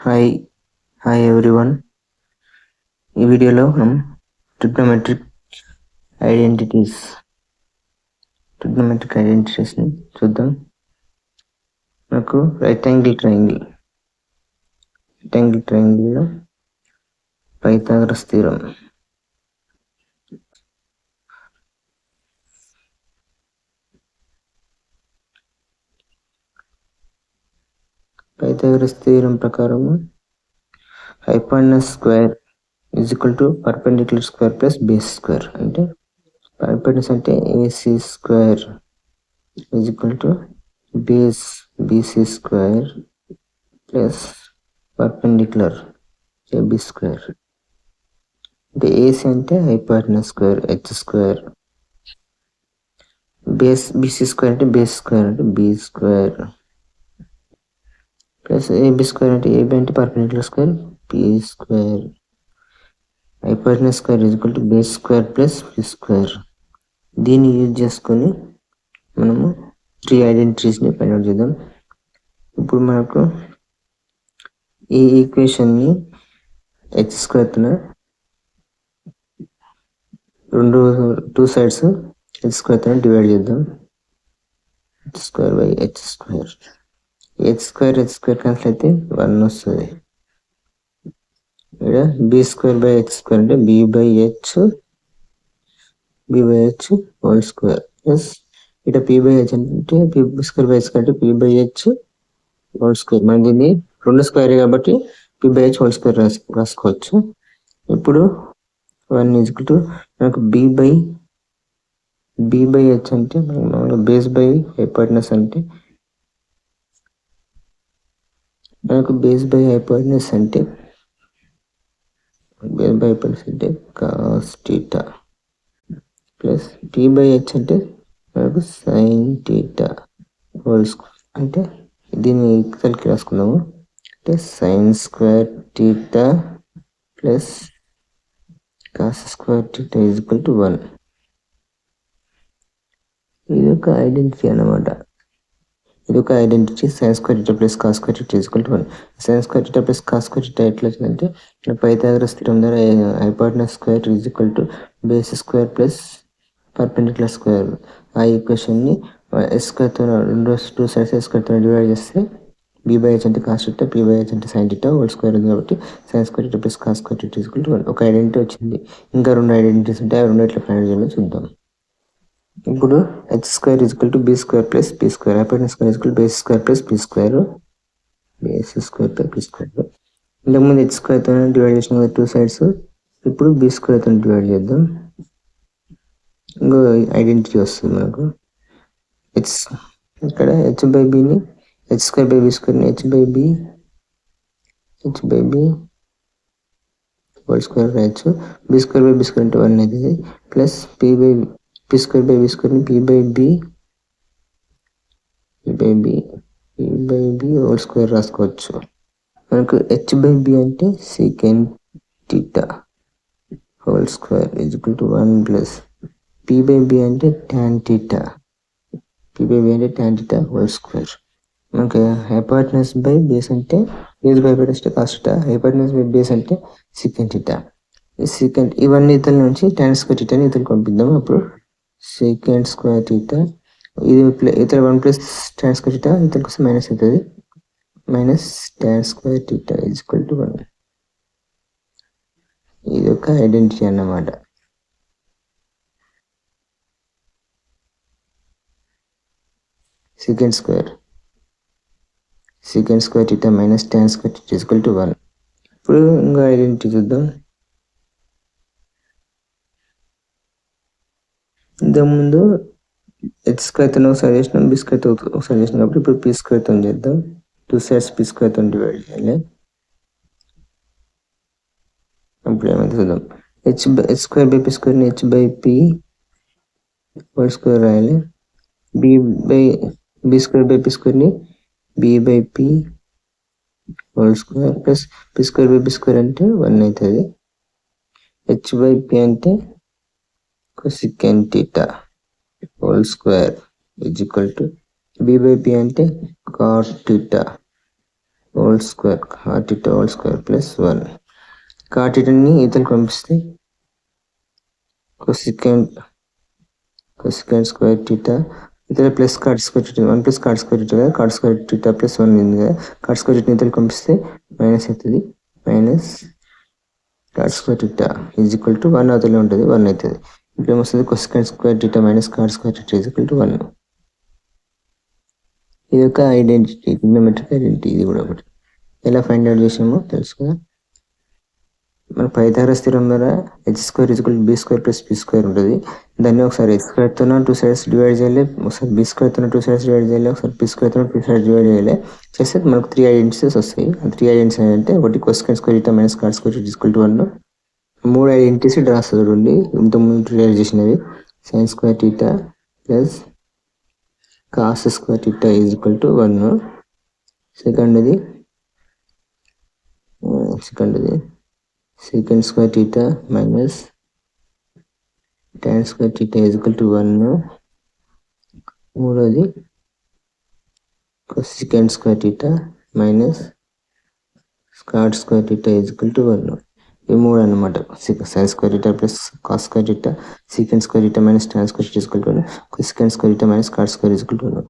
Hi hi everyone. ఈ వీడియోలో మనం ట్రిగ్నోమెట్రిక్ ఐడెంటిటీస్ని చూద్దాం. మనకు రైట్ యాంగిల్ ట్రయాంగిల్లో పైథాగరస్ థీరం. పైథాగరస్ థీరం ప్రకారం hypotenuse square is equal to perpendicular square plus base square. అంటే హైపోటెనస్ అంటే AC square is equal to base BC square plus perpendicular AB square. అంటే ఏసీ అంటే hypotenuse square H square, base BC square అంటే base square అంటే B square plus AB square అంటే AB అంటే perpendicular square P square. Hypotenuse square is equal to base square plus B square. దీన్ని use చేసుకొని మనము 3 ఐడెంటిటీస్ని find out చేద్దాం. ఇప్పుడు మనకు ఈ ఈక్వేషన్ని హెచ్ స్క్వేర్తో టూ సైడ్స్ హెచ్ స్క్వేర్తో డివైడ్ చేద్దాం. H square by H square. H square cancel అయితే 1 వస్తుంది. ఇక్కడ B square by H square అంటే B by H whole square plus ఇక్కడ పీ బై హెచ్ అంటే P square by H square అంటే P by H whole square. మనం దీన్ని 2 square కాబట్టి P by H whole square రాసుకోవచ్చు. ఇప్పుడు 1 ఈజ్ ఈక్వల్ టు మనకు బీ బై హెచ్ అంటే మనకు బేస్ బై హైపోటెనస్ అంటే cos theta plus P by H అంటే మనకు సైన్ థీటా హోల్ స్క్వేర్. అంటే దీన్ని కలిపి రాసుకుందాము. అంటే sign square theta plus cos square theta is equal to 1. ఇది ఒక ఐడెంటిటీ అన్నమాట. Sign square theta plus cos square theta is equal to 1. Sign square theta plus cos square theta ఎట్లా వచ్చిందంటే Pythagoras theorem ద్వారా hypotenuse square is equal to base square plus perpendicular square. ఆ ఈక్వేషన్ని yes స్క్వేర్తో 2 sides yes స్క్వేర్తో divide చేస్తే be by H అంటే cos theta, P by H అంటే sine theta whole square ఉంది కాబట్టి sign square theta plus cos square theta is equal to 1. ఒక identity వచ్చింది. ఇంకా 2 ఐడెంటిటీస్ ఉంటాయి. ఆ 2 ఎట్లా ఫైండ్ చేయాలో చూద్దాం. ఇప్పుడు H square is equal to B square plus P square. Hypotenuse square is equal to base square plus P square. ఇంతకుముందు హెచ్ స్క్వేర్తో డివైడ్ చేసిన 2 సైడ్స్. ఇప్పుడు బీ స్క్వేర్తో డివైడ్ చేద్దాం. ఇంకో ఐడెంటిటీ వస్తుంది మనకు. ఇక్కడ హెచ్ బై బీని హెచ్ స్క్వేర్ బై బీ స్క్వేర్ని H by B whole square రాయొచ్చు. B square by B square అంటే 1 అవుతుంది plus P square by B స్క్వేర్ని P by B whole square రాసుకోవచ్చు. మనకు హెచ్ బై బి అంటే secant theta whole square is equal to 1 plus P by B అంటే tan theta whole square. మనకు hypotenuse by base అంటే base by hypotenuse cos theta, hypotenuse by base అంటే secant theta. ఇవన్నీ ఇతల నుంచి tan square థీటాని ఇతలు పంపిద్దాం. అప్పుడు second square theta ఇది ఇతర 1 ప్లస్ tan స్క్వేర్ థీటా ఇతల కోసం మైనస్ అవుతుంది. Minus tan square theta is equal to 1. ఇది ఒక ఐడెంటిటీ అన్నమాట. Second square theta minus tan square theta is equal to 1. ఇప్పుడు ఇంకో ఐడెంటిటీ చూద్దాం. ఇంతకుముందు హెచ్ స్క్వేర్తో ఒకసారి చేసినాం, బీ స్క్వేర్తో ఒకసారి చేసినాం కాబట్టి ఇప్పుడు పీ స్క్వేర్తో చేద్దాం. 2 సైడ్స్ పీ స్క్వేర్తో డివైడ్ చేయాలి. అప్పుడు ఏమైతే చూద్దాం. హెచ్ స్క్వేర్ బై పీ స్క్వేర్ని H by P whole square రాయాలి. బీ స్క్వేర్ బై పీ స్క్వేర్ని B by P whole square plus P square by P square అంటే 1 అవుతుంది. హెచ్ బై పీ అంటే secant theta whole square is equal to B by P అంటే cot theta whole square cot theta whole square plus 1. Cot థీటాని ఇతరులకు పంపిస్తే cosecant square theta ఇతర plus cot square theta 1 plus cot square theta కదా, cot square theta plus 1 ఉంది కదా, cot square theta ఇతరులకు పంపిస్తే మైనస్ అవుతుంది. Minus cot square theta is equal to 1 అవతలే ఉంటుంది, 1 అవుతుంది. ఇప్పుడు ఏమొస్తుంది cosecant square theta minus cot square theta is equal to 1. ఇది ఒక ఐడెంటిటీ, ట్రిగ్నోమెట్రిక్ ఐడెంటిటీ. ఇది కూడా ఒకటి. ఎలా ఫైండ్ అవుట్ చేసామో తెలుసు కదా. మన పైథాగరస్ థియరం ద్వారా h² = b² + p² ఉంటుంది. దాన్ని ఒకసారి h² తోన 2 సైడ్స్ డివైడ్ చేయాలి, ఒకసారి b² తోన 2 సైడ్స్ డివైడ్ చేయాలి, ఒకసారి p² తోన 2 సైడ్స్ డివైడ్ చేయాలి. చేస్తే మనకు 3 ఐడెంటిటీస్ వస్తాయి. ఆ 3 ఐడెంటిటీస్ ఏంటంటే ఒకటి cosecant square theta minus cot square theta equal to 1. 3 identities draw చూడండి, ఇంతకుముందు రిలేట్ చేసినవి. Sine square theta plus cos square theta is equal to 1. సెకండ్ది secant square theta minus tan square theta is equal to 1. మూడోది cosecant square theta minus cot square theta is equal to 1. ఈ మూడు అన్నమాట. sin square theta plus cos square theta, secant square theta minus tan square theta is equal to 1, cosecant square theta minus cot square is equal to 1.